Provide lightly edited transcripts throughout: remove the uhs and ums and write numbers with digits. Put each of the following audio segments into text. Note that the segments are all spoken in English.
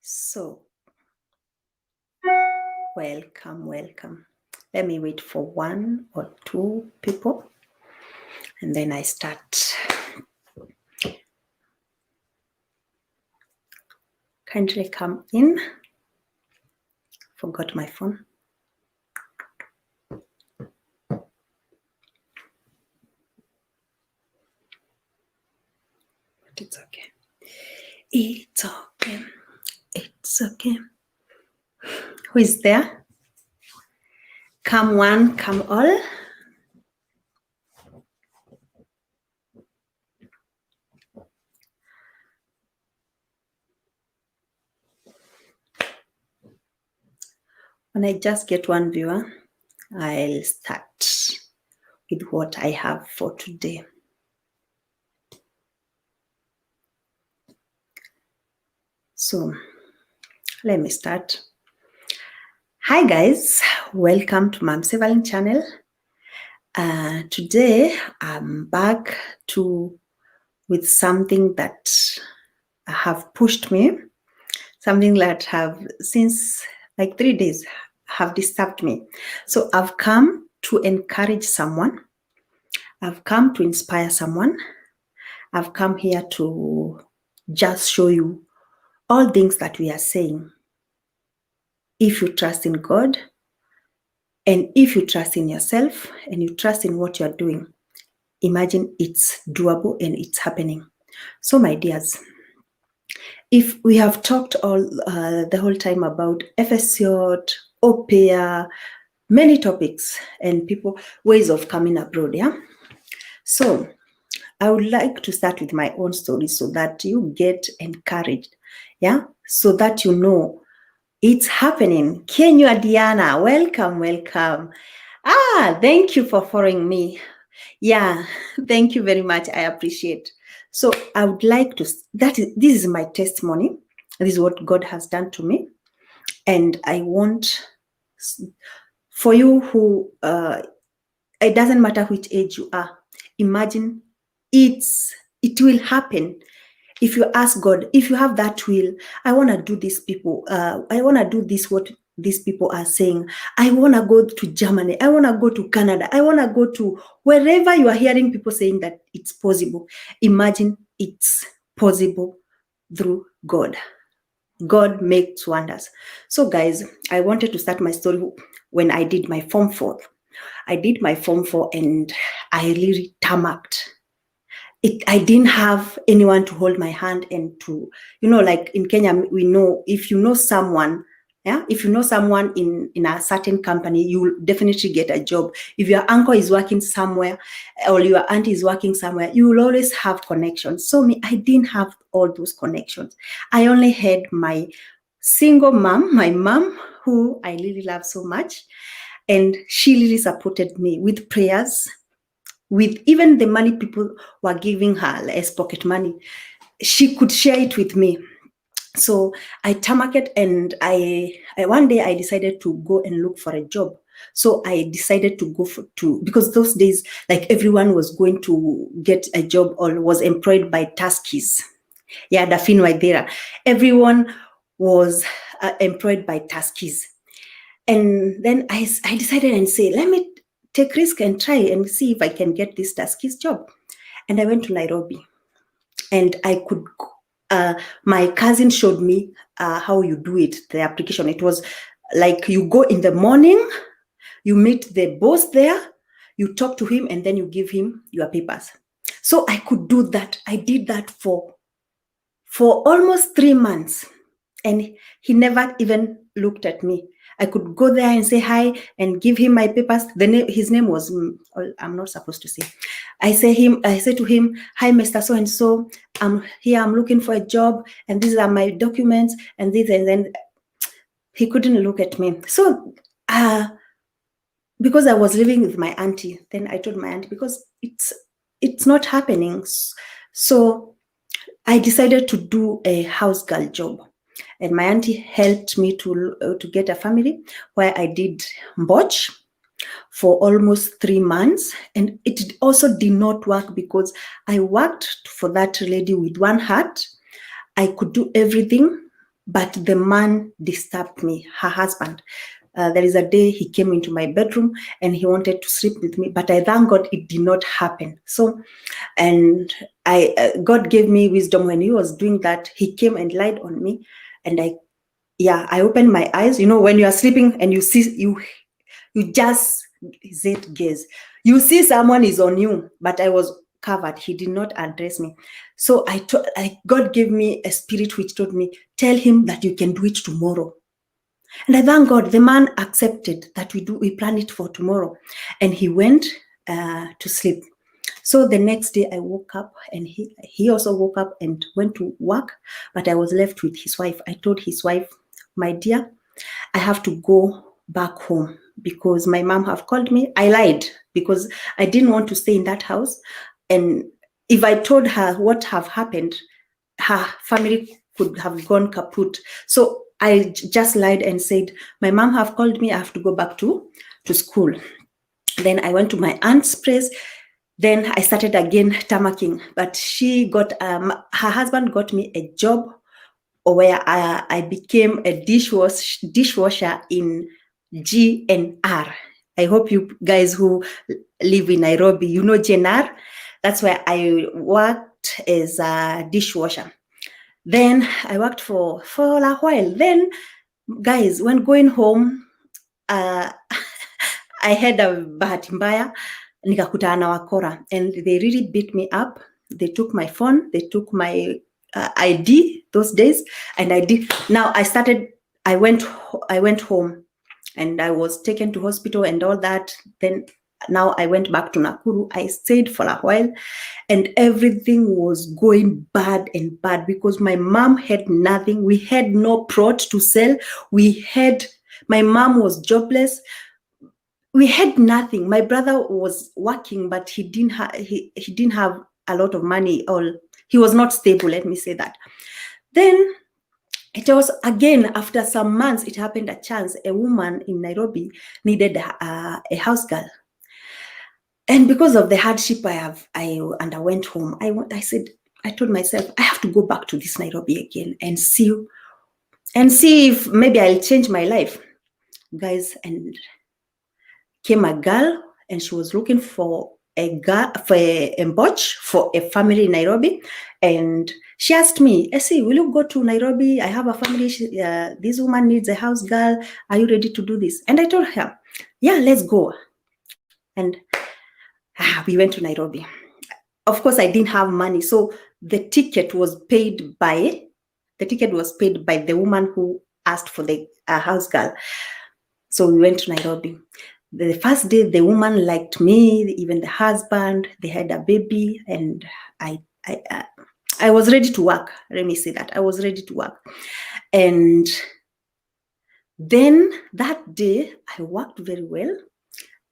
So, welcome. Let me wait for one or two people and then I start. Kindly come in. Forgot my phone. But it's okay. It's okay. It's okay. Who is there? Come one, come all. When I just get one viewer, I'll start with what I have for today. So, let me start. Hi guys, welcome to Mom Sevalin channel. Today I'm back with something that have pushed me, something that have since like 3 days have disturbed me. So I've come to encourage someone. I've come to inspire someone. I've come here to just show you all things that we are saying. If you trust in God, and if you trust in yourself, and you trust in what you're doing, imagine it's doable and it's happening. So my dears, if we have talked the whole time about FSCOT, au pair, many topics and ways of coming abroad, yeah? So I would like to start with my own story so that you get encouraged, yeah? So that you know it's happening. Kenya Diana, welcome. Thank you for following me. Yeah, thank you very much. I appreciate. So I would like to, this is my testimony. This is what God has done to me. And I want for you who, it doesn't matter which age you are, imagine it will happen. If you ask God, if you have that will, I want to do this people, I want to do this, what these people are saying. I want to go to Germany. I want to go to Canada. I want to go to wherever you are hearing people saying that it's possible. Imagine it's possible through God. God makes wonders. So guys, I wanted to start my story when I did my Form 4. I did my Form 4 and I really tarmacked. I didn't have anyone to hold my hand and to, like in Kenya, we know if you know someone, yeah, if you know someone in a certain company, you will definitely get a job. If your uncle is working somewhere or your auntie is working somewhere, you will always have connections. So I didn't have all those connections. I only had my single mom, my mom, who I really love so much. And she really supported me with prayers, with even the money people were giving her as pocket money. She could share it with me. So I tarmacked and I one day I decided to go and look for a job. So I decided to go because those days, like everyone was going to get a job or was employed by Tuskies. Yeah, Dafin Waidera. Everyone was employed by Tuskies. And then I decided and say, let me take risk and try and see if I can get this Tuskies job. And I went to Nairobi and I could, my cousin showed me how you do it, the application. It was like you go in the morning, you meet the boss there, you talk to him and then you give him your papers. So I could do that. I did that for almost 3 months and he never even looked at me. I could go there and say hi and give him my papers. His name was, I'm not supposed to say. I say to him, hi, Mr. So-and-so, I'm here, I'm looking for a job and these are my documents and this, and then he couldn't look at me. So, because I was living with my auntie, then I told my auntie, because it's not happening. So I decided to do a house girl job. And my auntie helped me to get a family where I did Mboch for almost 3 months. And it also did not work because I worked for that lady with one heart. I could do everything. but the man disturbed me, her husband. There is a day he came into my bedroom and he wanted to sleep with me, but I thank God it did not happen. So, and God gave me wisdom when he was doing that. He came and lied on me, and I opened my eyes. When you are sleeping and you see you just gaze. You see someone is on you, but I was covered. He did not address me. So God gave me a spirit which told me, tell him that you can do it tomorrow. And I thank God the man accepted that we plan it for tomorrow. And he went to sleep. So the next day I woke up, and he also woke up and went to work, but I was left with his wife. I told his wife, my dear, I have to go back home because my mom have called me. I lied because I didn't want to stay in that house. And if I told her what have happened, her family could have gone kaput. So I just lied and said, my mom have called me. I have to go back to school. Then I went to my aunt's place. Then I started again tamarking, but her husband got me a job where I became a dishwasher in GNR. I hope you guys who live in Nairobi, you know GNR. That's where I worked as a dishwasher. Then I worked for a while. Then, guys, when going home, I had a bahati mbaya, nikakutana na wakora, and they really beat me up. They took my phone, they took my ID those days, and I went home, and I was taken to hospital and all that. Then now I went back to Nakuru. I stayed for a while, and everything was going bad and bad because my mom had nothing. We had no product to sell. My mom was jobless. We had nothing. My brother was working, but he didn't have a lot of money, or he was not stable, let me say that. Then it was again, after some months, it happened a chance. A woman in Nairobi needed a house girl. And because of the hardship I underwent home, I told myself, I have to go back to this Nairobi again and see if maybe I'll change my life. Guys, and came a girl, and she was looking for a embotch for a family in Nairobi. And she asked me, Essie, will you go to Nairobi? I have a family. This woman needs a house girl. Are you ready to do this? And I told her, yeah, let's go. And we went to Nairobi. Of course, I didn't have money. So the ticket was paid by the woman who asked for the house girl. So we went to Nairobi. The first day, the woman liked me, even the husband. They had a baby, and I was ready to work. Let me say that. I was ready to work. And then that day, I worked very well.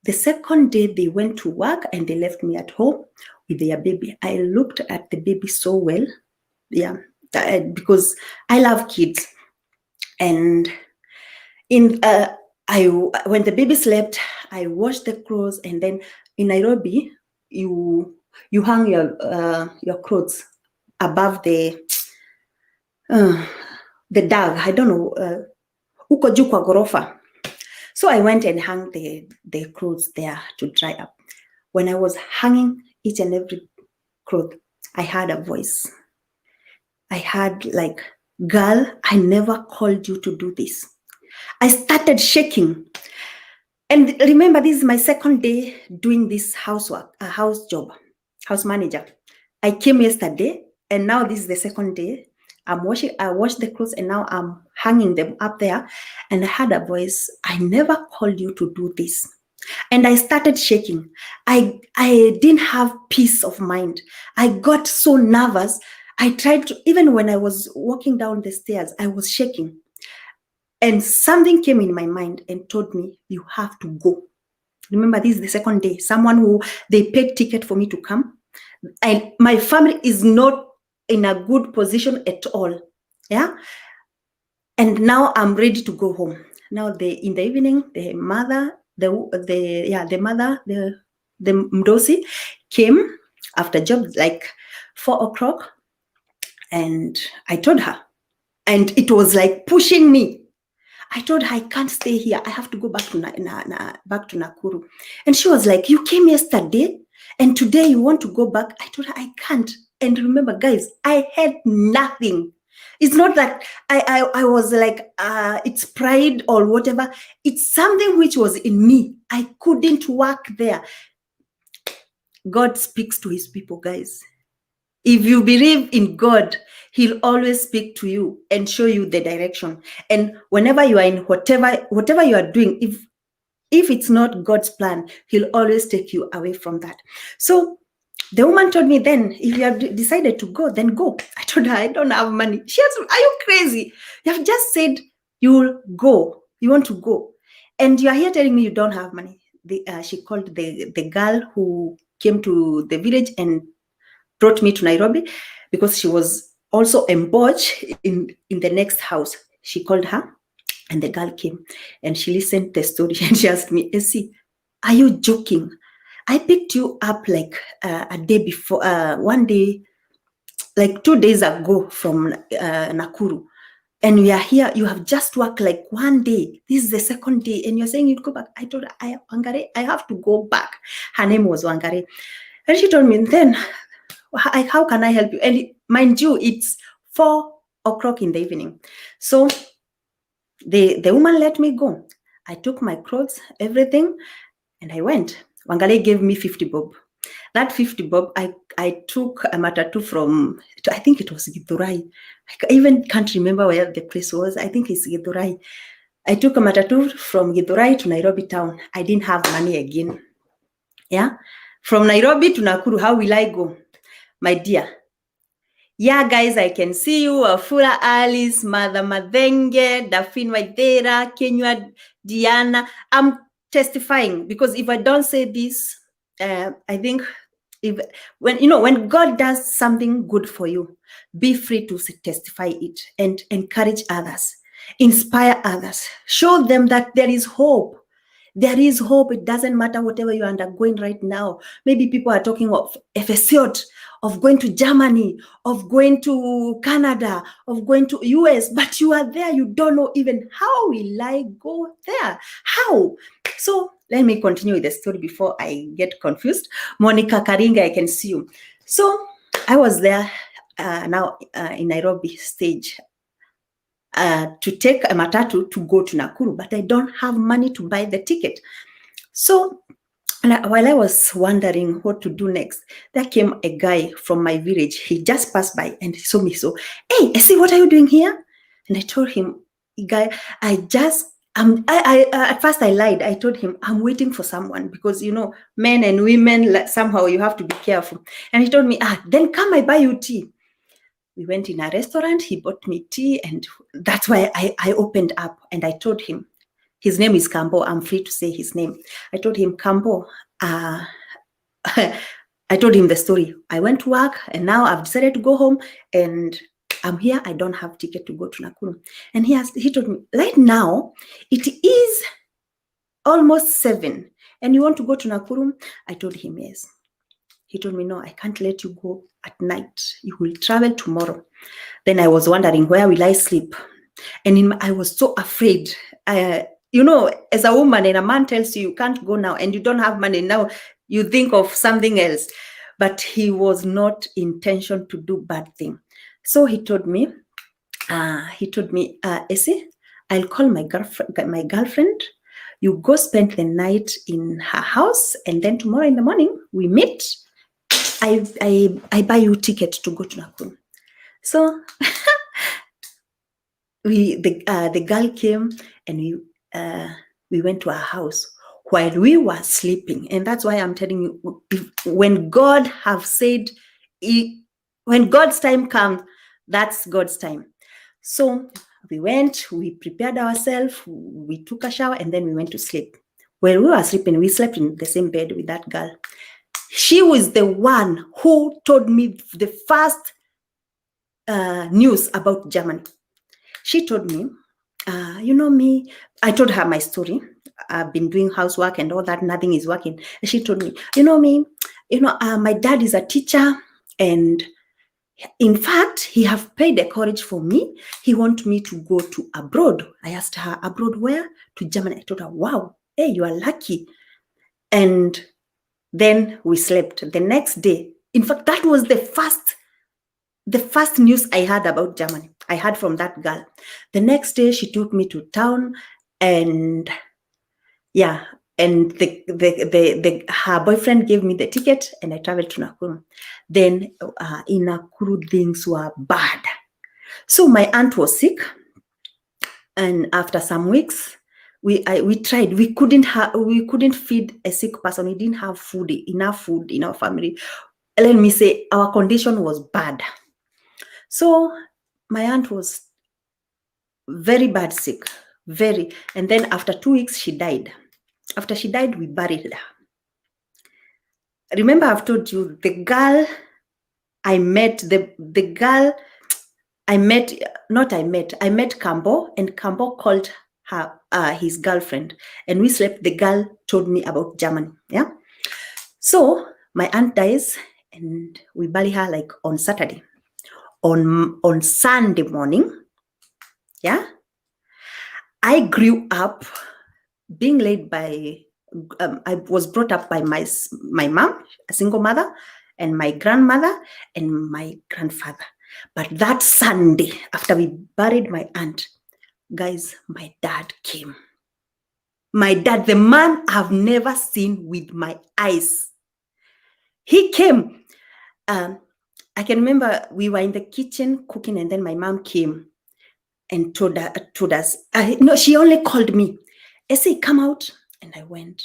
The second day, they went to work and they left me at home with their baby. I looked at the baby so well, because I love kids. And when the baby slept, I washed the clothes, and then in Nairobi, you hang your clothes above the dog. I don't know, uko juu kwa ghorofa. So I went and hung the clothes there to dry up. When I was hanging each and every cloth, I heard a voice. I heard like, girl, I never called you to do this. I started shaking. And remember, this is my second day doing this housework, a house job, house manager. I came yesterday, and now this is the second day. I washed the clothes, and now I'm hanging them up there. And I heard a voice, I never called you to do this. And I started shaking. I didn't have peace of mind. I got so nervous. I tried to, even when I was walking down the stairs, I was shaking. And something came in my mind and told me, you have to go. Remember, this is the second day. Someone who they paid ticket for me to come. And my family is not in a good position at all. Yeah. And now I'm ready to go home. Now in the evening, the Mdosi came after job like 4 o'clock. And I told her, and it was like pushing me. I told her, I can't stay here. I have to go back to back to Nakuru. And she was like, you came yesterday and today you want to go back? I told her, I can't. And remember, guys, I had nothing. It's not that I was like, it's pride or whatever. It's something which was in me. I couldn't work there. God speaks to his people, guys. If you believe in God, he'll always speak to you and show you the direction. And whenever you are in whatever you are doing, if it's not God's plan, he'll always take you away from that. So the woman told me, then, if you have decided to go, then go. I told her, I don't have money. She asked, are you crazy? You have just said you'll go. You want to go. And you are here telling me you don't have money. She called the girl who came to the village and brought me to Nairobi, because she was also embauched in the next house. She called her, and the girl came and she listened to the story, and she asked me, Essie, are you joking? I picked you up like a day before, one day, like 2 days ago from Nakuru. And we are here, you have just worked like 1 day. This is the second day, and you're saying you'd go back. I told her, Wangare, I have to go back. Her name was Wangare. And she told me, then, how can I help you? And mind you, it's 4 o'clock in the evening. So the woman let me go. I took my clothes, everything, and I went. Wangale gave me 50 bob. That 50 bob, I took a matatu from, I think it was Githurai. I even can't remember where the place was. I think it's Githurai. I took a matatu from Githurai to Nairobi town. I didn't have money again. Yeah. From Nairobi to Nakuru, how will I go? My dear. Yeah, guys, I can see you. Afura Alice, Mother Madenge, Dafin Waidera, Kenya, Diana. I'm testifying, because if I don't say this, I think when God does something good for you, be free to testify it and encourage others, inspire others, show them that there is hope. There is hope. It doesn't matter whatever you're undergoing right now. Maybe people are talking of FSCOT, of going to Germany, of going to Canada, of going to US, but you are there. You don't know even, how will I go there? How? So let me continue with the story before I get confused. Monica Karinga, I can see you. So I was there now in Nairobi stage. To take a matatu to go to Nakuru, but I don't have money to buy the ticket. So while I was wondering what to do next, there came a guy from my village. He just passed by and he saw me. So, hey, Essie, what are you doing here? And I told him, guy, at first I lied. I told him, I'm waiting for someone, because, men and women, somehow you have to be careful. And he told me, then come, I buy you tea. We went in a restaurant, he bought me tea, and that's why I opened up and I told him, his name is Kambo, I'm free to say his name. I told him, Kambo, I told him the story. I went to work and now I've decided to go home and I'm here, I don't have ticket to go to Nakuru. And he told me, right now, it is almost 7 and you want to go to Nakuru? I told him, yes. He told me, no, I can't let you go at night. You will travel tomorrow. Then I was wondering, where will I sleep? And I was so afraid. As a woman and a man tells you, you can't go now and you don't have money now, you think of something else. But he was not intention to do bad thing. So he told me, Essie, I'll call my girlfriend. You go spend the night in her house, and then tomorrow in the morning we meet. I buy you ticket to go to Nakuru. So the girl came and we went to our house while we were sleeping. And that's why I'm telling you, when God have said, when God's time comes, that's God's time. So we went, we prepared ourselves, we took a shower, and then we went to sleep. When we were sleeping, we slept in the same bed with that girl. She was the one who told me the first news about Germany. She told me, me, I told her my story. I've been doing housework and all that, nothing is working. And she told me, me, my dad is a teacher and In fact, he have paid a college for me. He want me to go to abroad. I asked her, abroad where? To Germany. I told her, wow, hey, you are lucky. And then we slept. The next day, in fact, that was the first news I heard about Germany. I heard from that girl. The next day, she took me to town, and yeah, and her boyfriend gave me the ticket, and I traveled to Nakuru. Then in Nakuru, things were bad. So my aunt was sick, and after some weeks, we tried. We couldn't feed a sick person. We didn't have enough food in our family. Let me say, our condition was bad. So my aunt was very bad sick, very. And then after 2 weeks, she died. After she died, we buried her. Remember, I've told you the girl I met, I met Kambo, and Kambo called her his girlfriend, and we slept. The girl told me about Germany. Yeah. So my aunt dies, and we bury her like on Saturday. On Sunday morning, yeah, I grew up being laid by. I was brought up by my mom, a single mother, and my grandmother and my grandfather. But that Sunday, after we buried my aunt, guys, my dad came. My dad, the man I've never seen with my eyes. He came. I can remember we were in the kitchen cooking, and then my mom came and told us. No, she only called me. Essie, come out. And I went.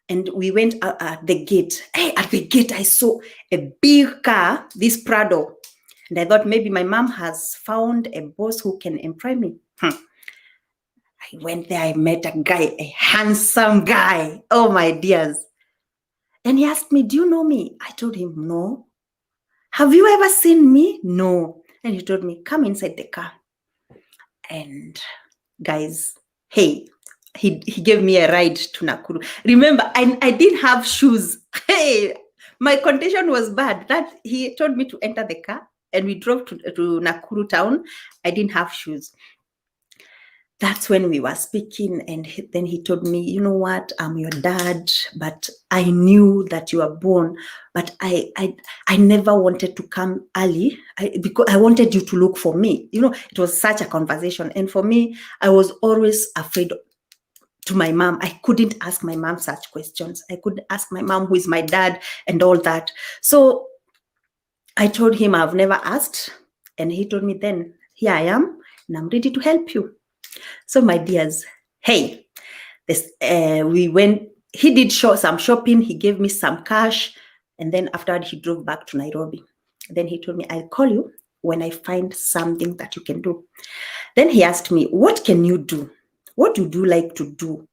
And we went at the gate. Hey, at the gate, I saw a big car, this Prado. And I thought maybe my mom has found a boss who can employ me. I went there, I met a guy, a handsome guy. Oh, my dears. And he asked me, do you know me? I told him, no. Have you ever seen me? No. And he told me, come inside the car. And guys, hey, he gave me a ride to Nakuru. Remember, I didn't have shoes. Hey, my condition was bad. That he told me to enter the car, and we drove to Nakuru town. I didn't have shoes. That's when we were speaking, and then he told me, you know what, I'm your dad, but I knew that you were born, but I never wanted to come early because I wanted you to look for me. You know, it was such a conversation. And for me, I was always afraid to my mom. I couldn't ask my mom such questions. I couldn't ask my mom who is my dad and all that. So I told him I've never asked, and he told me then, here I am, and I'm ready to help you. So my dears, hey, we went, he did some shopping, he gave me some cash, and then after he drove back to Nairobi. Then he told me, I'll call you when I find something that you can do. Then he asked me, what can you do? What would you like to do?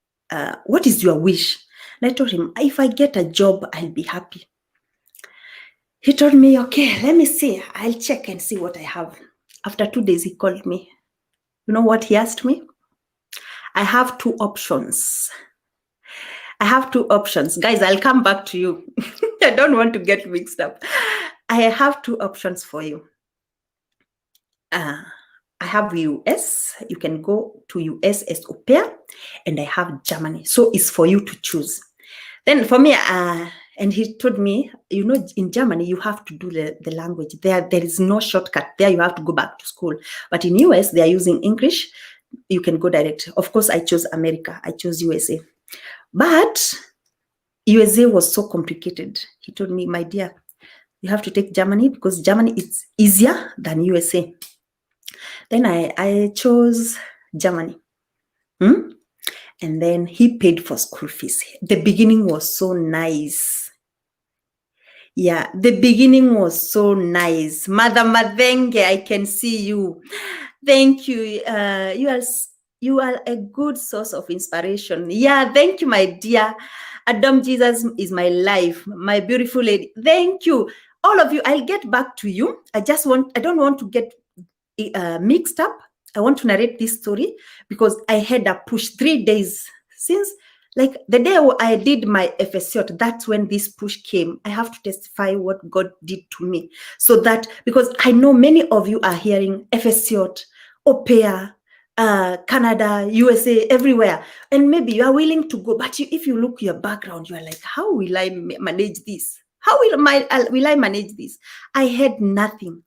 What is your wish? And I told him, if I get a job, I'll be happy. He told me, okay, let me see. I'll check and see what I have. After 2 days, he called me. You know what he asked me? I have two options. Guys, I'll come back to you. I don't want to get mixed up. I have two options for you. I have US. You can go to US as au pair, and I have Germany. So it's for you to choose. Then for me, and he told me, you know, in Germany, you have to do the language. There is no shortcut. There you have to go back to school. But in US, they are using English. You can go direct. Of course, I chose America. I chose USA. But USA was so complicated. He told me, my dear, you have to take Germany because Germany is easier than USA. Then I chose Germany. And then he paid for school fees. The beginning was so nice. Yeah, the beginning was so nice. Mother Madenge, I can see you. Thank you. You are a good source of inspiration. Yeah, thank you, my dear. Adam Jesus is my life, my beautiful lady. Thank you. All of you, I'll get back to you. I don't want to get mixed up. I want to narrate this story because I had a push 3 days since Like the day I did my FSCOT, that's when this push came. I have to testify what God did to me. So that, because I know many of you are hearing FSCOT, au pair, Canada, USA, everywhere. And maybe you are willing to go, but if you look your background, you are like, how will I manage this? How will I manage this? I had nothing.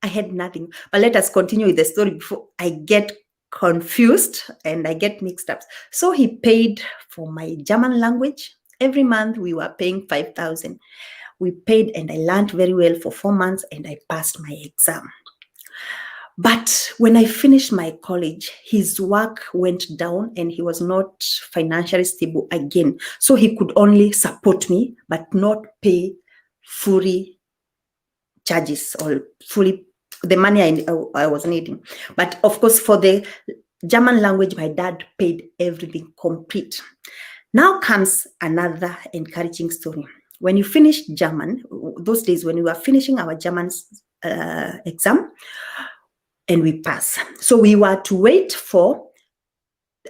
I had nothing. But let us continue with the story before I get confused and I get mixed up. So he paid for my German language. Every month we were paying 5,000. We paid and I learned very well for 4 months and I passed my exam. But when I finished my college, his work went down and he was not financially stable again. So he could only support me, but not pay fully charges or fully the money I was needing. But of course, for the German language, my dad paid everything complete. Now comes another encouraging story. When you finish German, those days when we were finishing our German exam, and we pass. So we were to wait for,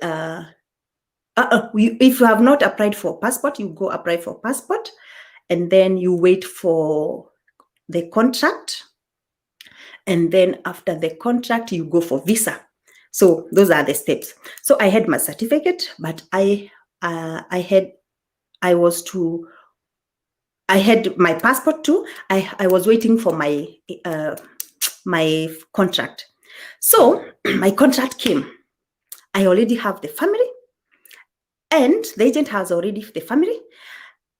if you have not applied for passport, you go apply for passport, and then you wait for the contract. And then after the contract, you go for visa. So those are the steps. So I had my certificate, but I had my passport too. I was waiting for my my contract. So my contract came. I already have the family, and the agent has already the family,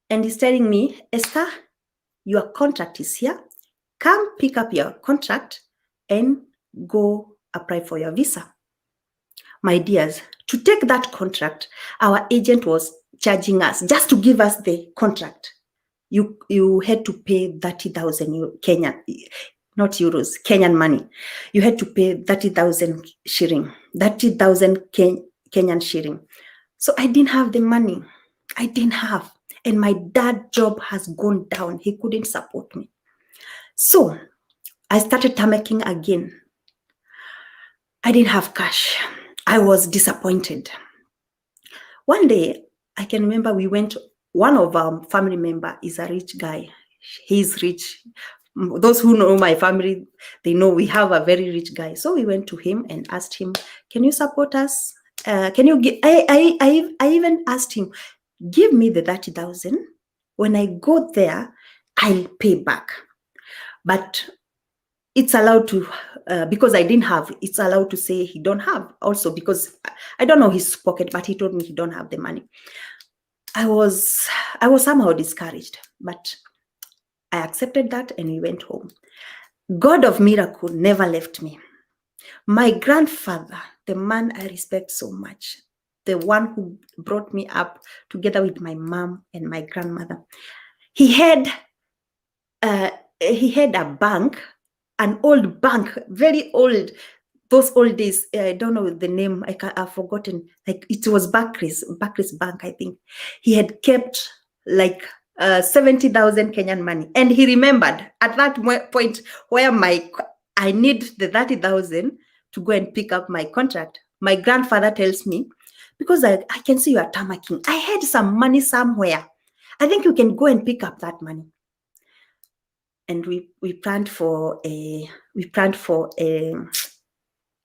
and he's telling me, Esther, your contract is here. Come pick up your contract and go apply for your visa. My dears, to take that contract, our agent was charging us just to give us the contract. You had to pay 30,000 Kenyan, not euros, Kenyan money. You had to pay 30,000 shilling, 30,000 Kenyan shilling. So I didn't have the money. I didn't have. And my dad's job has gone down. He couldn't support me. So I started tamaking again. I didn't have cash. I was disappointed. One day, I can remember we went, one of our family member is a rich guy. He's rich. Those who know my family, they know we have a very rich guy. So we went to him and asked him, can you support us? Can you give, I even asked him, give me the 30,000. When I go there, I'll pay back. But it's allowed to, because I didn't have, it's allowed to say he don't have also, because I don't know his pocket, but he told me he don't have the money. I was somehow discouraged, but I accepted that and we went home. God of miracle never left me. My grandfather, the man I respect so much, the one who brought me up together with my mom and my grandmother, he had a bank, an old bank, very old, those old days. I don't know the name. I've forgotten. Like it was Barclays Bank, I think. He had kept like 70,000 Kenyan money, and he remembered at that point where I need the 30,000 to go and pick up my contract. My grandfather tells me, because I can see you are tamaking, I had some money somewhere. I think you can go and pick up that money. And we planned for a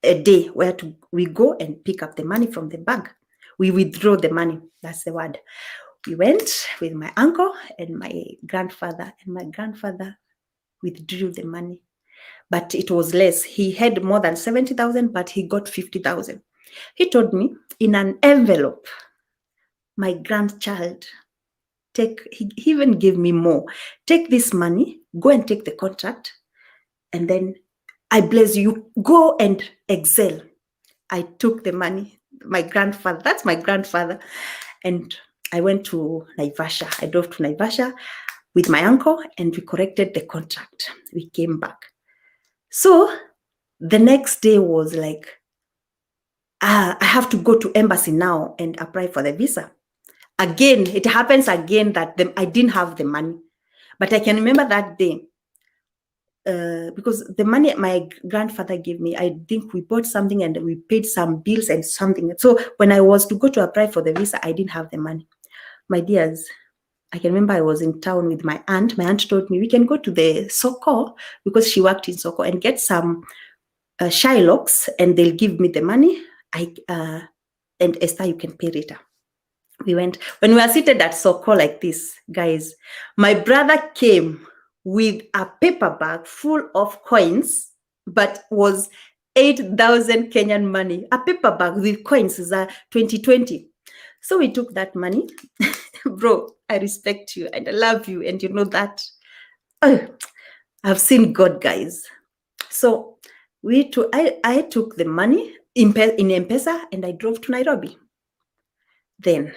day where we go and pick up the money from the bank. We withdraw the money. That's the word. We went with my uncle and my grandfather, and my grandfather withdrew the money, but it was less. He had more than 70,000, but he got 50,000. He told me in an envelope, my grandchild, he even gave me more. Take this money, go and take the contract, and then I bless you. Go and excel. I took the money. My grandfather, that's my grandfather. And I went to Naivasha. I drove to Naivasha with my uncle and we corrected the contract. We came back. So the next day was like, I have to go to embassy now and apply for the visa. Again, it happens again that I didn't have the money. But I can remember that day, because the money my grandfather gave me, I think we bought something and we paid some bills and something. So when I was to go to apply for the visa, I didn't have the money. My dears, I can remember I was in town with my aunt. My aunt told me we can go to the Soko, because she worked in Soko, and get some Shylocks, and they'll give me the money. And Esther, you can pay later. We went. When we were seated at Soko like this, guys, my brother came with a paper bag full of coins, but was 8,000 Kenyan money. A paper bag with coins is a 2020. So we took that money. Bro, I respect you and I love you, and you know that. Oh, I've seen God, guys. So I took the money in M-Pesa and I drove to Nairobi. Then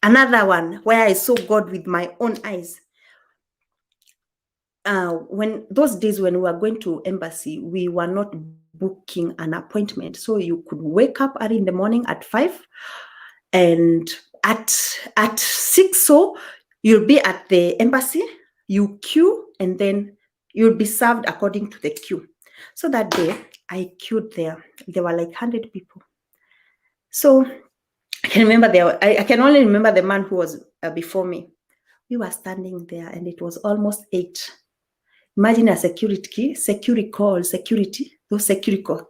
another one where I saw God with my own eyes. When those days when we were going to embassy, we were not booking an appointment. So you could wake up early in the morning at 5, and at 6, so you'll be at the embassy, you queue, and then you'll be served according to the queue. So that day I queued there. There were like 100 people. So I can remember I can only remember the man who was before me. We were standing there and it was almost 8. Imagine a security call,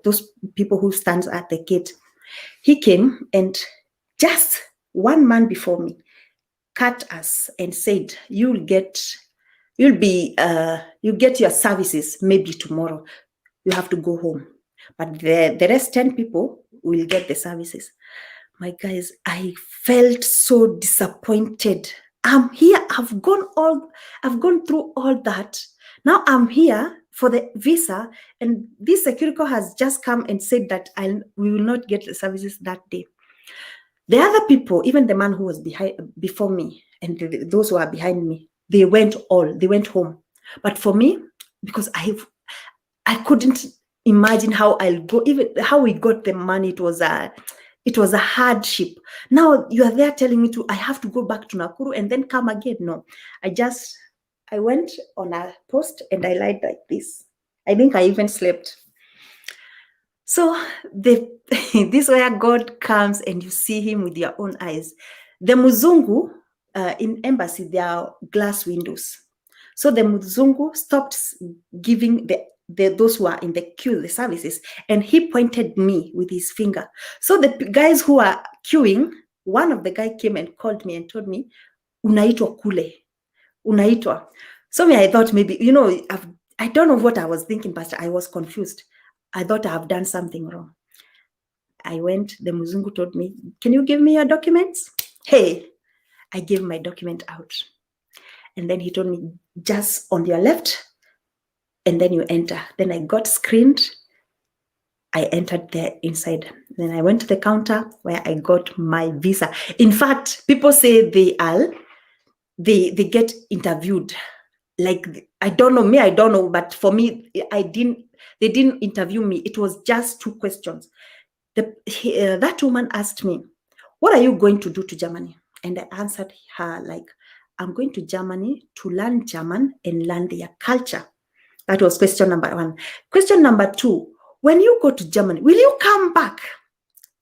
those people who stands at the gate. He came, and just one man before me cut us and said, you'll get your services maybe tomorrow. You have to go home. But the rest 10 people will get the services. My guys, I felt so disappointed. I'm here. I've gone through all that. Now I'm here for the visa, and this security has just come and said that we will not get the services that day. The other people, even the man who was before me, and those who are behind me, they went home. But for me, because I couldn't imagine how I'll go, even how we got the money. It was a hardship. Now you are there telling me I have to go back to Nakuru and then come again. No, I went on a post and I lied like this. I think I even slept. So this is where God comes and you see him with your own eyes. The Muzungu in embassy, there are glass windows. So the Muzungu stopped giving those who are in the queue the services, and he pointed me with his finger. So the guys who are queuing, one of the guy came and called me and told me, unaitwa kule, unaitwa. So I thought maybe, I don't know what I was thinking, Pastor. I was confused. I thought I have done something wrong. I went, the Muzungu told me, can you give me your documents? Hey, I gave my document out. And then he told me, just on your left, and then you enter. Then I got screened. I entered there inside. Then I went to the counter where I got my visa. In fact, people say they get interviewed. Like, I don't know, but for me, they didn't interview me. It was just 2 questions. That woman asked me, what are you going to do to Germany? And I answered her like, I'm going to Germany to learn German and learn their culture. That was question number 1. Question number 2, when you go to Germany, will you come back?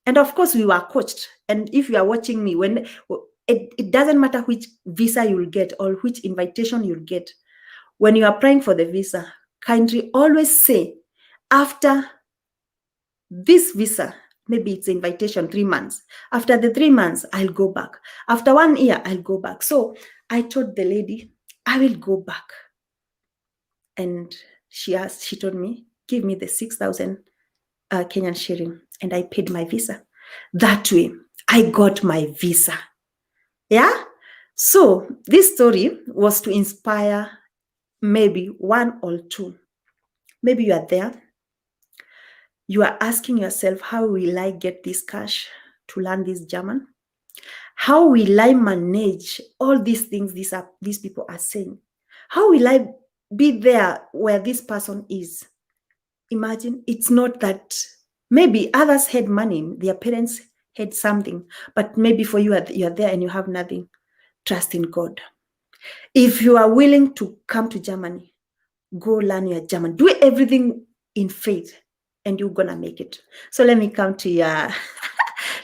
And of course, we were coached. And if you are watching me, it doesn't matter which visa you'll get or which invitation you'll get. When you are applying for the visa, kindly always say, after this visa, maybe it's invitation 3 months. After the 3 months, I'll go back. After 1 year, I'll go back. So I told the lady, I will go back. And she told me, give me the 6,000 Kenyan shilling. And I paid my visa. That way, I got my visa. Yeah? So this story was to inspire maybe 1 or 2. Maybe you are there. You are asking yourself, how will I get this cash to learn this German? How will I manage all these things these people are saying? How will I be there where this person is? Imagine, it's not that maybe others had money, their parents had something, but maybe for you, you're there and you have nothing. Trust in God. If you are willing to come to Germany, go learn your German. Do everything in faith, and you're gonna make it. So let me come to your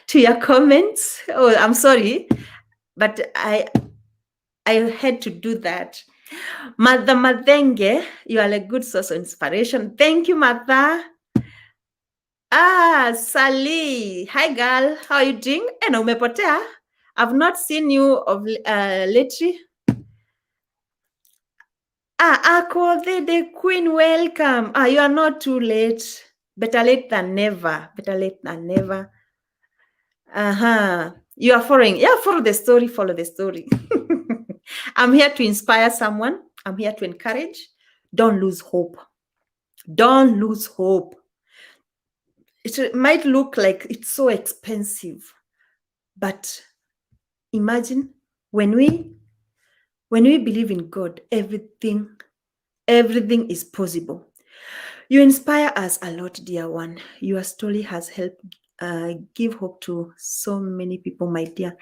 to your comments. Oh, I'm sorry, but I had to do that. Mother Madenge, you are a good source of inspiration. Thank you, Mother. Sally. Hi, girl. How are you doing? Na umepotea. I've not seen you of lately. Ako, the Queen, welcome. You are not too late. Better late than never. Better late than never. You are following. Yeah, follow the story. Follow the story. I'm here to inspire someone. I'm here to encourage. Don't lose hope. Don't lose hope. It might look like it's so expensive, but imagine when we believe in God, everything is possible. You inspire us a lot, dear one. Your story has helped give hope to so many people, my dear.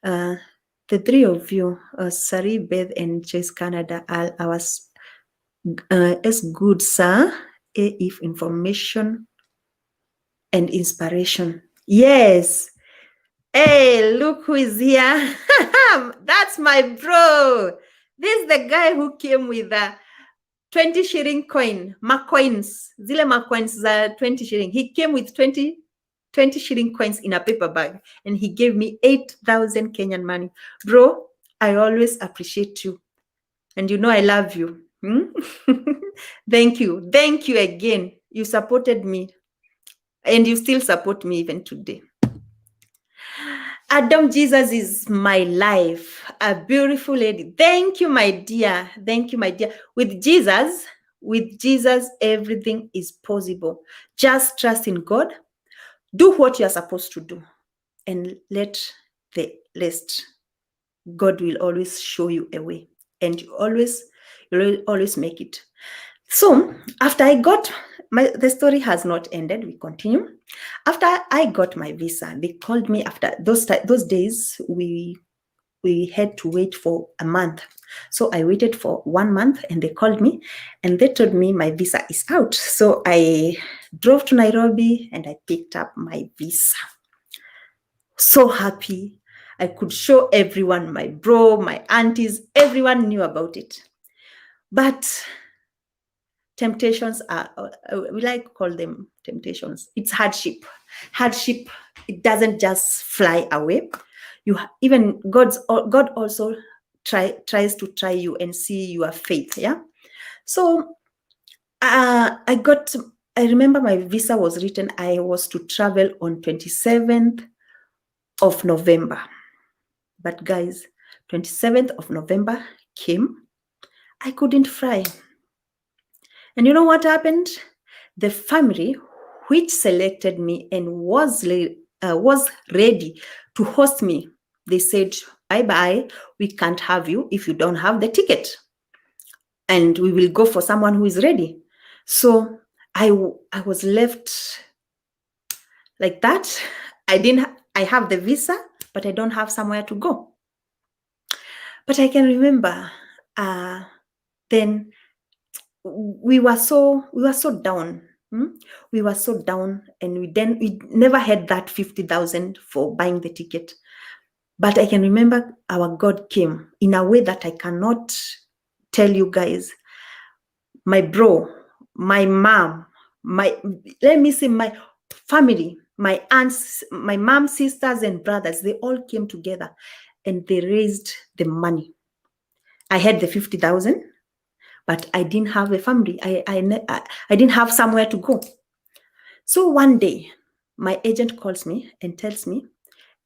The three of you, Sari, Beth, and Chase Canada, are as good, sir, if information and inspiration. Yes. Hey, look who is here. That's my bro. This is the guy who came with a 20 shilling coin, coins, zile coins za 20 shilling. He came with 20 shilling coins in a paper bag, and he gave me 8,000 Kenyan money. Bro, I always appreciate you. And you know I love you. Thank you. Thank you again. You supported me. And you still support me even today. Adam, Jesus is my life. A beautiful lady. Thank you, my dear. Thank you, my dear. With Jesus, everything is possible. Just trust in God. Do what you are supposed to do. And let the rest. God will always show you a way. And you will always make it. So, after I got the story has not ended. We continue. After I got my visa, they called me after those days. We had to wait for a month. So I waited for 1 month, and they called me and they told me my visa is out. So I drove to Nairobi and I picked up my visa. So happy. I could show everyone, my bro, my aunties, everyone knew about it. But temptations are, we like to call them temptations. It's hardship. Hardship, it doesn't just fly away. God also tries to try you and see your faith. Yeah. So I remember my visa was written. I was to travel on 27th of November. But guys, 27th of November came. I couldn't fly. And you know what happened? The family which selected me and was ready to host me, they said, bye-bye, we can't have you if you don't have the ticket. And we will go for someone who is ready. So I was left like that. I have the visa, but I don't have somewhere to go. But I can remember then we were so down. We were so down, and we never had that 50,000 for buying the ticket. But I can remember our God came in a way that I cannot tell you guys. My bro, my mom, my family, my aunts, my mom's sisters and brothers, they all came together and they raised the money. I had the 50,000. But I didn't have a family. I didn't have somewhere to go. So one day, my agent calls me and tells me,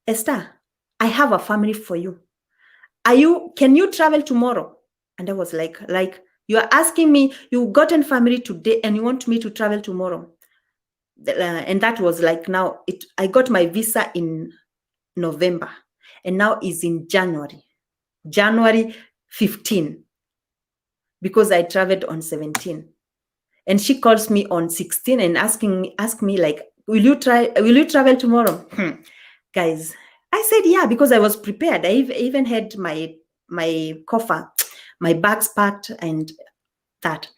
Esther, I have a family for you. Can you travel tomorrow? And I was like, you're asking me, you got a family today and you want me to travel tomorrow. And that was like, I got my visa in November, and now is in January 15. Because I traveled on 17, and she calls me on 16 and ask me like, will you travel tomorrow? Guys, I said yeah, because I was prepared. I even had my coffer, my bags packed, and that.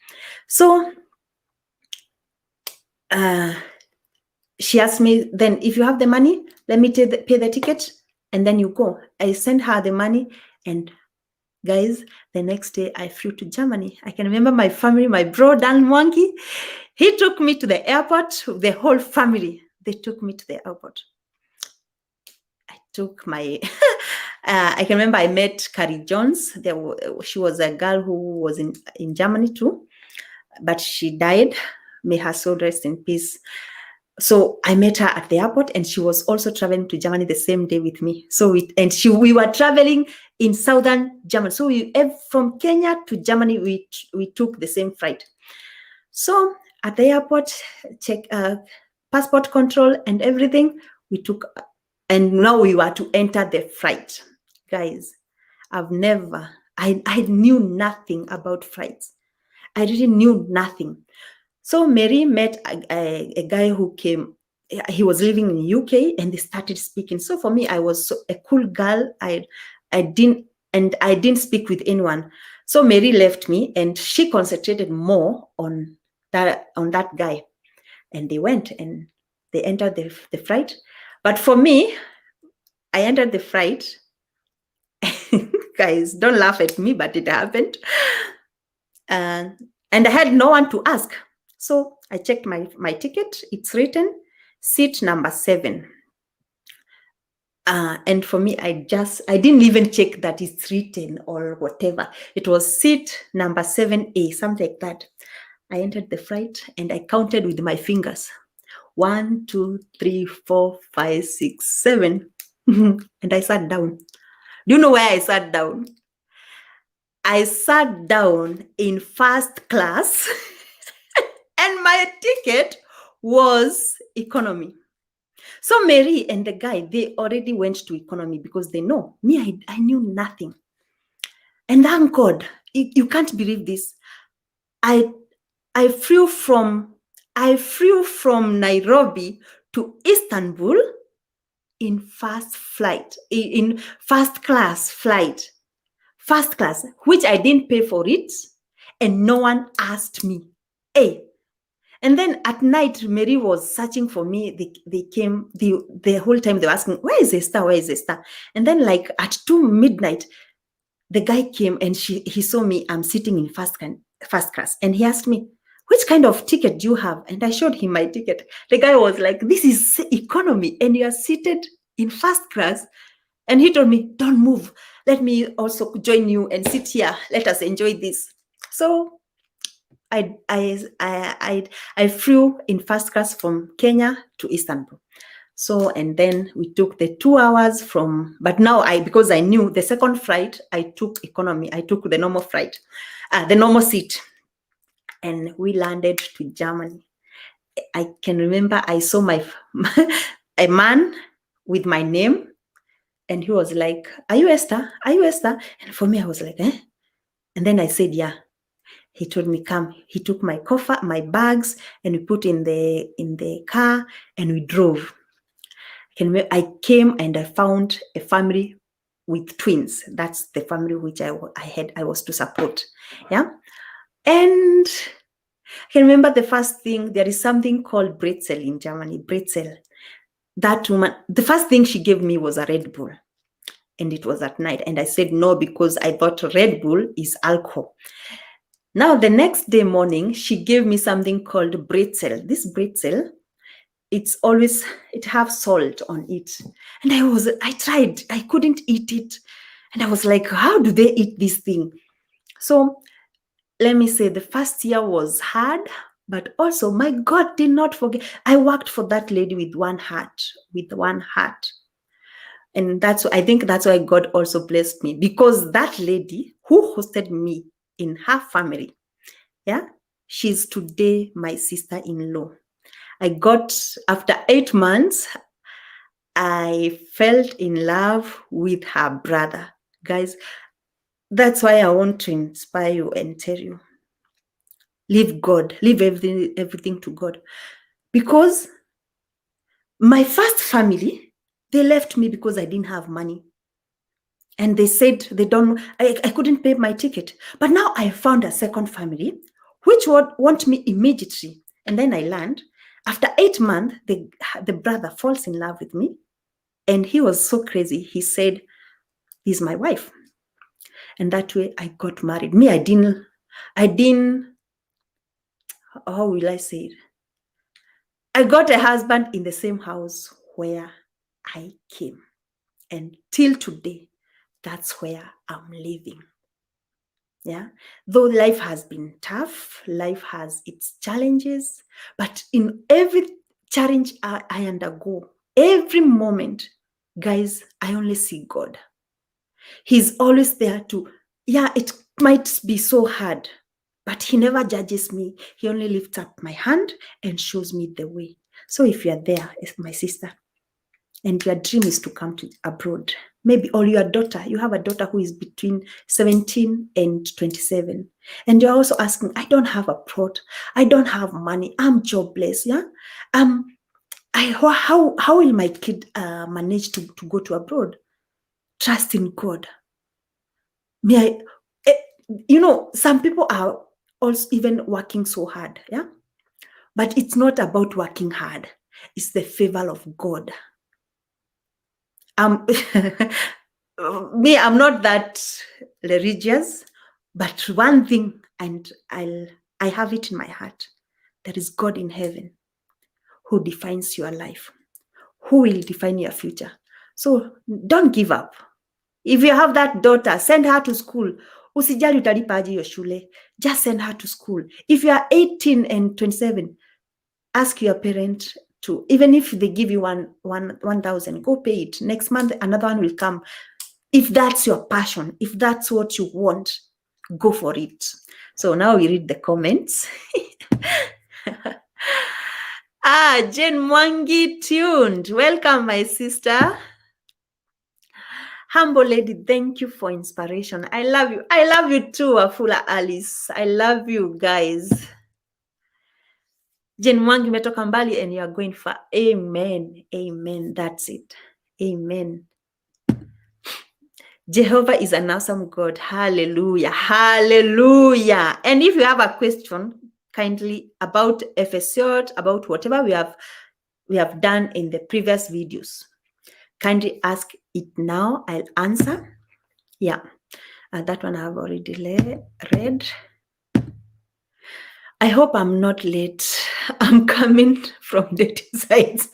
So she asked me, then if you have the money, let me pay the ticket and then you go. I sent her the money, and guys, the next day I flew to Germany. I can remember my family, my bro, Dan Monkey, he took me to the airport, the whole family, they took me to the airport. I took my, I can remember I met Carrie Jones. She was a girl who was in Germany too, but she died. May her soul rest in peace. So I met her at the airport, and she was also traveling to Germany the same day with me. So we were traveling in southern Germany. So from Kenya to Germany, we took the same flight. So at the airport, check passport control and everything. We took, and now we were to enter the flight. Guys, I knew nothing about flights. I really knew nothing. So Mary met a guy who came. He was living in UK, and they started speaking. So for me, I was a cool girl. I didn't speak with anyone. So Mary left me, and she concentrated more on that guy. And they went and they entered the flight. But for me, I entered the flight. Guys, don't laugh at me, but it happened. And I had no one to ask. So I checked my ticket. It's written seat number 7. And for me, I didn't even check that it's written or whatever. It was seat number 7A, something like that. I entered the flight and I counted with my fingers. 1, 2, 3, 4, 5, 6, 7. And I sat down. Do you know where I sat down? I sat down in first class. And my ticket was economy. So Mary and the guy, they already went to economy because they know me. I knew nothing. And thank God, you can't believe this. I flew from Nairobi to Istanbul in first class flight, which I didn't pay for it, and no one asked me. Hey. And then at night, Mary was searching for me. They came the whole time. They were asking, "Where is Esther? Where is Esther?" And then, like at 2 midnight, the guy came and he saw me. I'm sitting in first class, and he asked me, "Which kind of ticket do you have?" And I showed him my ticket. The guy was like, "This is economy, and you are seated in first class." And he told me, "Don't move. Let me also join you and sit here. Let us enjoy this." So I flew in first class from Kenya to Istanbul. So, and then we took the 2 hours but now because I knew the second flight, I took economy. I took the normal flight, the normal seat, and we landed to Germany. I can remember I saw a man with my name, and he was like, "Are you Esther? Are you Esther?" And for me, I was like, "Eh?" And then I said, "Yeah." He told me, "Come." He took my koffer, my bags, and we put in the car, and we drove. I came and I found a family with twins. That's the family which I was to support. Yeah. And I can remember the first thing, there is something called Brezel in Germany. Brezel. That woman, the first thing she gave me was a Red Bull. And it was at night. And I said no, because I thought Red Bull is alcohol. Now, the next day morning, she gave me something called Brezel. This Brezel, it has salt on it. And I tried, I couldn't eat it. And I was like, how do they eat this thing? So let me say the first year was hard, but also my God did not forget. I worked for that lady with one heart. And I think that's why God also blessed me, because that lady who hosted me in her family, yeah, she's today my sister-in-law. After 8 months, I fell in love with her brother. Guys, that's why I want to inspire you and tell you, leave everything to God. Because my first family, they left me because I didn't have money. And they said I couldn't pay my ticket. But now I found a second family which would want me immediately. And then I learned after 8 months, the brother falls in love with me. And he was so crazy. He said, "He's my wife." And that way I got married. Me, I didn't, how will I say it? I got a husband in the same house where I came. And till today, that's where I'm living. Yeah. Though life has been tough, life has its challenges, but in every challenge I undergo, every moment, guys, I only see God. He's always there to, yeah, it might be so hard, but he never judges me. He only lifts up my hand and shows me the way. So if you're there, my sister, and your dream is to come to abroad, maybe, or your daughter, you have a daughter who is between 17 and 27, and you're also asking, I don't have a plot, I don't have money, I'm jobless, yeah? How will my kid manage to go to abroad? Trust in God. Some people are also even working so hard, yeah? But it's not about working hard. It's the favor of God. Me, I'm not that religious, but one thing, and I have it in my heart, there is God in heaven who defines your life, who will define your future. So don't give up. If you have that daughter, send her to school. Usijali utalipa aje hiyo shule. Just send her to school. If you are 18 and 27, ask your parent to, even if they give you 1,000, go pay it. Next month, another one will come. If that's your passion, if that's what you want, go for it. So now we read the comments. Jane Mwangi tuned. Welcome, my sister. Humble lady, thank you for inspiration. I love you. I love you too, Afula Alice. I love you guys. Jane Mwangi, umetoka mbali and you are going far. Amen. Amen. That's it. Amen. Jehovah is an awesome God. Hallelujah. Hallelujah. And if you have a question, kindly, about Ephesus, about whatever we have done in the previous videos, kindly ask it now. I'll answer. Yeah. That one I have already read. I hope I'm not late. I'm coming from the sides.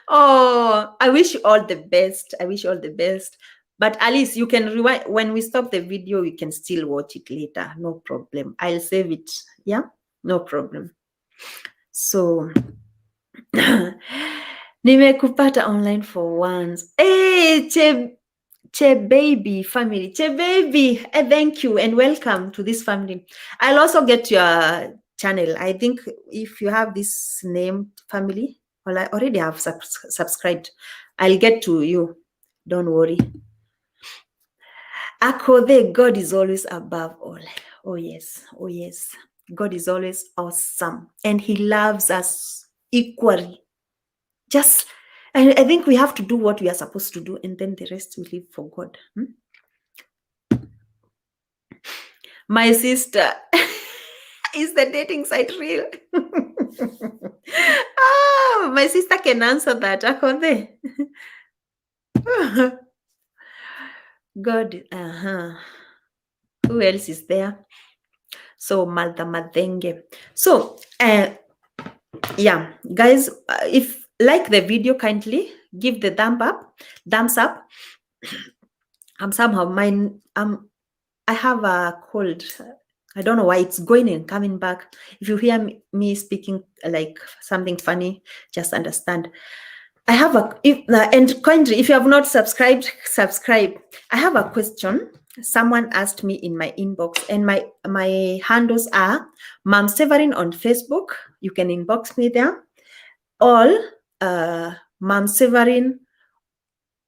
Oh, I wish you all the best. I wish you all the best. But at least you can rewind. When we stop the video, you can still watch it later. No problem. I'll save it. Yeah, no problem. So, nimekupata online for once. Hey, Che baby family. Che baby. Thank you and welcome to this family. I'll also get your channel. I think if you have this name, family, well, I already have subscribed. I'll get to you. Don't worry. Akode, God is always above all. Oh yes. Oh yes. God is always awesome. And he loves us equally. I think we have to do what we are supposed to do, and then the rest we leave for God. My sister, is the dating site real? My sister can answer that. God, who else is there? So Malta Madenge. So yeah, guys, if like the video, kindly give the thumbs up. Somehow I have a cold. I don't know why it's going and coming back. If you hear me speaking like something funny, just understand. I have and kindly, if you have not subscribed, subscribe. I have a question. Someone asked me in my inbox, and my handles are Mom Severin on Facebook. You can inbox me there. Or Mom Severin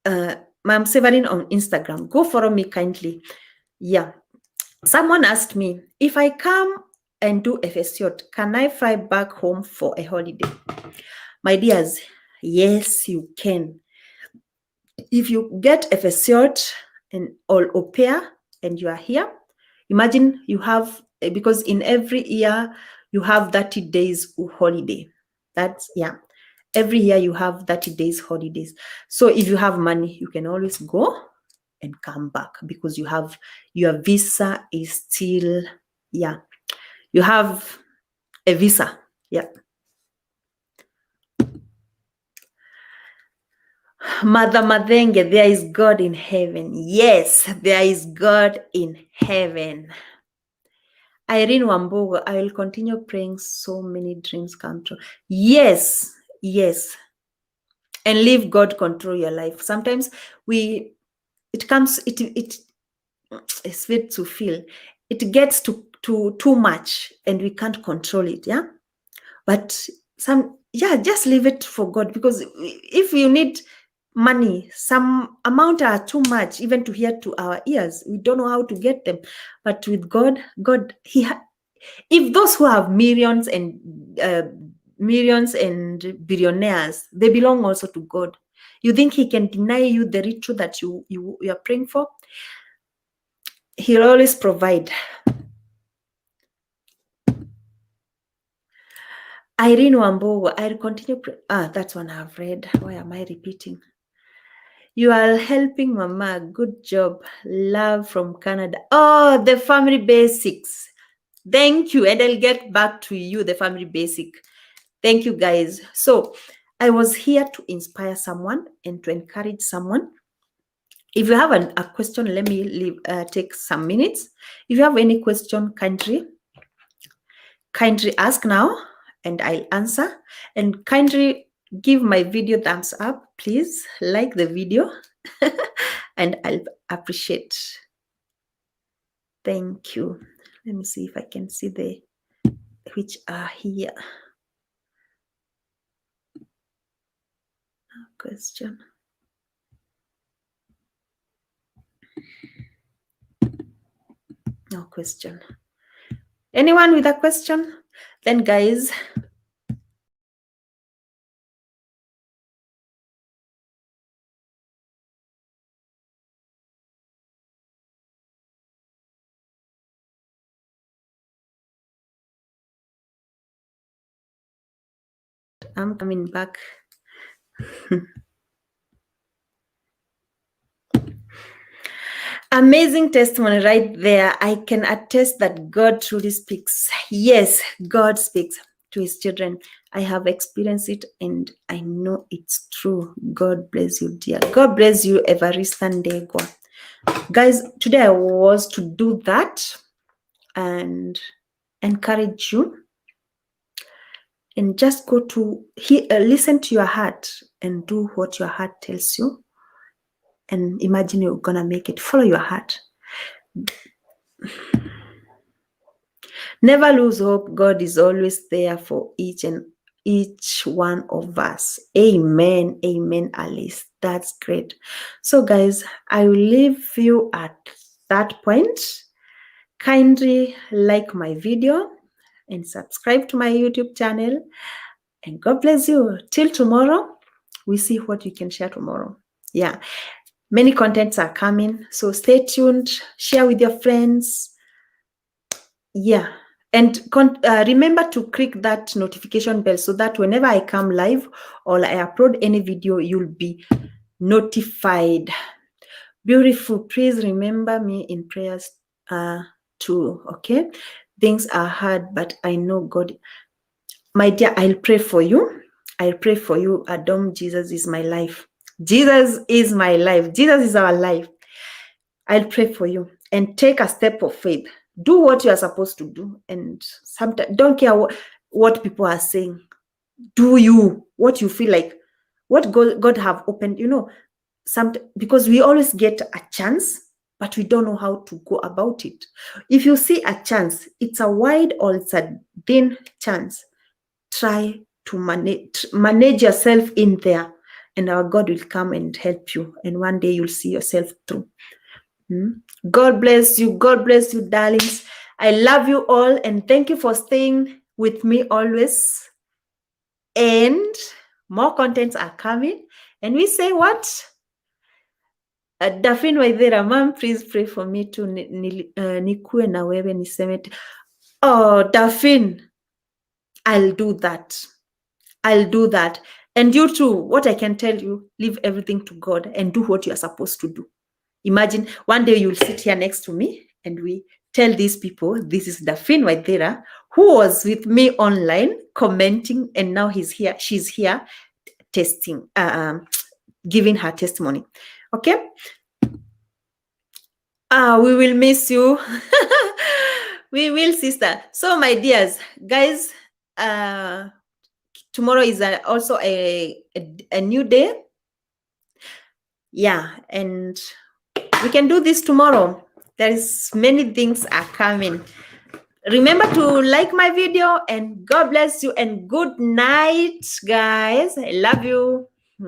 on Instagram. Go follow me kindly. Yeah. Someone asked me, if I come and do Ephesus, can I fly back home for a holiday? My dears, yes, you can. If you get Ephesus or au pair and you are here, imagine you have because in every year you have 30 days holiday. That's, yeah, every year you have 30 days holidays. So if you have money, you can always go and come back, because you have, your visa is still, yeah, you have a visa. Yeah. Mother Madenge, there is God in heaven. Yes, there is God in heaven. Irene Wambogo, I will continue praying so many dreams come true. Yes, yes. And leave God control your life. Sometimes it's weird to feel. It gets too much and we can't control it, yeah? But just leave it for God, because if you need money, some amount are too much even to hear to our ears. We don't know how to get them. But with God, if those who have millions and billionaires, they belong also to God. You think he can deny you the ritual that you are praying for? He'll always provide. Irene Wambogo, I'll continue. That's one I've read. Why am I repeating? You are helping Mama. Good job. Love from Canada. Oh, the family basics. Thank you. And I'll get back to you, the family basic. Thank you, guys. So I was here to inspire someone and to encourage someone. If you have a question, let me take some minutes. If you have any question, kindly ask now and I'll answer. And kindly give my video thumbs up, please. Like the video and I'll appreciate. Thank you. Let me see if I can see which are here. Question. No question. Anyone with a question? Then, guys, I'm coming back. Amazing testimony right there. I can attest that God truly speaks. Yes, God speaks to his children. I have experienced it and I know it's true. God bless you, dear. God bless you, Evarista Ndegwa. Guys, today I was to do that and encourage you. And just go to listen to your heart and do what your heart tells you. And imagine you're going to make it. Follow your heart. Never lose hope. God is always there for each one of us. Amen. Amen, Alice. That's great. So, guys, I will leave you at that point. Kindly like my video and subscribe to my YouTube channel. And God bless you. Till tomorrow, we see what you can share tomorrow. Yeah. Many contents are coming. So stay tuned. Share with your friends. Yeah. And remember to click that notification bell so that whenever I come live or I upload any video, you'll be notified. Beautiful. Please remember me in prayers too. Okay. Things are hard, but I know God. My dear, I'll pray for you. I'll pray for you. Adam, Jesus is my life. Jesus is my life. Jesus is our life. I'll pray for you and take a step of faith. Do what you are supposed to do. And sometimes don't care what people are saying. Do you, what you feel like, what God have opened, because we always get a chance, but we don't know how to go about it. If you see a chance, it's a wide or it's a thin chance. Try to manage yourself in there, and our God will come and help you. And one day you'll see yourself through. God bless you. God bless you, darlings. I love you all, and thank you for staying with me always. And more contents are coming. And we say what? Dafin Waithera, ma'am, please pray for me to nikue na wewe niseme. Oh, Daphne, I'll do that. I'll do that. And you too, what I can tell you, leave everything to God and do what you are supposed to do. Imagine one day you'll sit here next to me and we tell these people, this is Daphne Waithera, who was with me online commenting, and now she's here testing, giving her testimony. Okay? We will miss you. We will, sister. So, my dears, guys, tomorrow is also a new day. Yeah, and we can do this tomorrow. There is many things are coming. Remember to like my video, and God bless you, and good night, guys. I love you.